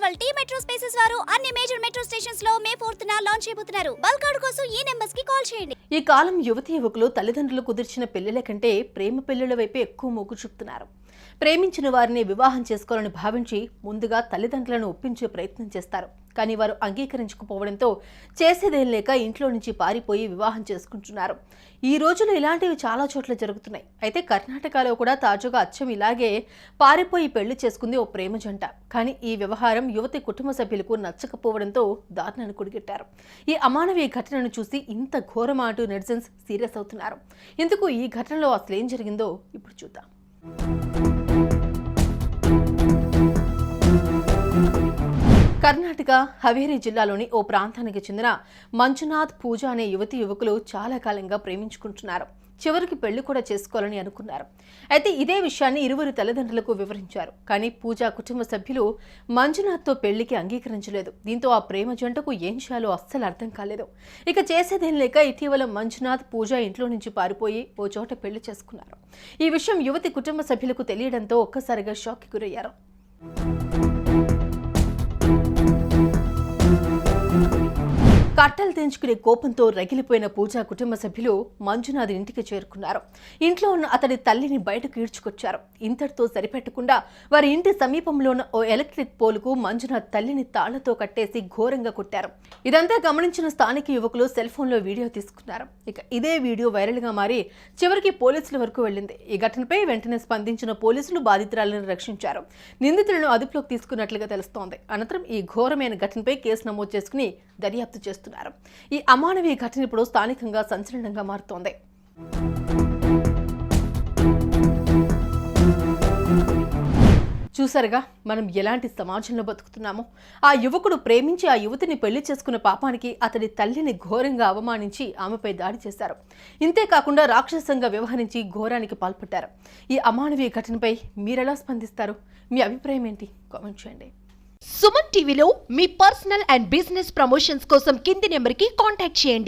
Festival tea metro spaces వారు అన్ని major metro stations లో మే 4th లాంచ్ చేయబోతున్నారు. బల్క్ ఆర్డర్ కోసం ఈ నెంబర్స్ కి కాల్ చేయండి. ఈ కాలం యువతి యువకులు తల్లిదండ్రులు కుదిర్చిన పెళ్లిల కంటే ప్రేమ పెళ్లిల వైపే ఎక్కువ మొగ్గు చూపుతున్నారు. ప్రేమించిన వారిని వివాహం చేసుకోవాలని భావించి ముందుగా తల్లిదండ్రులను ఒప్పించే ప్రయత్నం చేస్తారు. కానీ వారు అంగీకరించకపోవడంతో చేసేదేం లేక ఇంట్లో నుంచి పారిపోయి వివాహం చేసుకుంటున్నారు. ఈ రోజుల్లో ఇలాంటివి చాలా చోట్ల జరుగుతున్నాయి. అయితే కర్ణాటకలో కూడా తాజాగా అచ్చం ఇలాగే పారిపోయి పెళ్లి చేసుకుంది ఓ ప్రేమ జంట. కానీ ఈ వ్యవహారం యువతి కుటుంబ సభ్యులకు నచ్చకపోవడంతో దారుణాన్ని కొడిగట్టారు. ఈ అమానవీయ ఘటనను చూసి ఇంత ఘోరమా అంటూ నెటిజన్స్ సీరియస్ అవుతున్నారు. ఇందుకు ఈ ఘటనలో అసలు ఏం జరిగిందో ఇప్పుడు చూద్దాం. కర్ణాటక హవేరీ జిల్లాలోని ఓ ప్రాంతానికి చెందిన మంజునాథ్ పూజ అనే యువతి యువకులు చాలా కాలంగా ప్రేమించుకుంటున్నారు. చివరికి పెళ్లి కూడా చేసుకోవాలని అనుకున్నారు. అయితే ఇదే విషయాన్ని ఇరువురు తల్లిదండ్రులకు వివరించారు. కానీ పూజ కుటుంబ సభ్యులు మంజునాథ్తో పెళ్లికి అంగీకరించలేదు. దీంతో ఆ ప్రేమ జంటకు ఏం చేయాలో అస్సలు అర్థం కాలేదు. ఇక చేసేదేం లేక ఇటీవల మంజునాథ్ పూజ ఇంట్లో నుంచి పారిపోయి ఓ చోట పెళ్లి చేసుకున్నారు. ఈ విషయం యువతి కుటుంబ సభ్యులకు తెలియడంతో ఒక్కసారిగా షాక్కి గురయ్యారు. కట్టలు తెంచుకునే కోపంతో రగిలిపోయిన పూజా కుటుంబ సభ్యులు మంజునాథ్ ఇంటికి చేరుకున్నారు. ఇంట్లో ఉన్న అతడి తల్లిని బయటకు ఈడ్చుకొచ్చారు. ఇంతటితో సరిపెట్టకుండా వారి ఇంటి సమీపంలో ఉన్న ఓ ఎలక్ట్రిక్ పోలుకు మంజునాథ్ తల్లిని తాళ్లతో కట్టేసి ఘోరంగా కొట్టారు. ఇదంతా గమనించిన స్థానిక యువకులు సెల్ ఫోన్లో వీడియో తీసుకున్నారు. ఇక ఇదే వీడియో వైరల్ గా మారి చివరికి పోలీసుల వరకు వెళ్లింది. ఈ ఘటనపై వెంటనే స్పందించిన పోలీసులు బాధితురాలను రక్షించారు. నిందితులను అదుపులోకి తీసుకున్నట్లుగా తెలుస్తోంది. అనంతరం ఈ ఘోరమైన ఘటనపై కేసు నమోదు చేసుకుని దర్యాప్తు చేస్తున్నారు. ఈ అమానవీయ ఘటన ఇప్పుడు స్థానికంగా సంచలనంగా మారుతోంది. చూసారుగా మనం ఎలాంటి సమాజంలో బతుకుతున్నామో. ఆ యువకుడు ప్రేమించి ఆ యువతిని పెళ్లి చేసుకున్న పాపానికి అతడి తల్లిని ఘోరంగా అవమానించి ఆమెపై దాడి చేశారు. ఇంతేకాకుండా రాక్షసంగా వ్యవహరించి ఘోరానికి పాల్పడ్డారు. ఈ అమానవీయ ఘటనపై మీరెలా స్పందిస్తారు? మీ అభిప్రాయం ఏంటి? కామెంట్ చేయండి. సుమన్ టీవీలో మీ పర్సనల్ అండ్ బిజినెస్ ప్రమోషన్స్ కోసం కింది నెంబర్కి కాంటాక్ట్ చేయండి.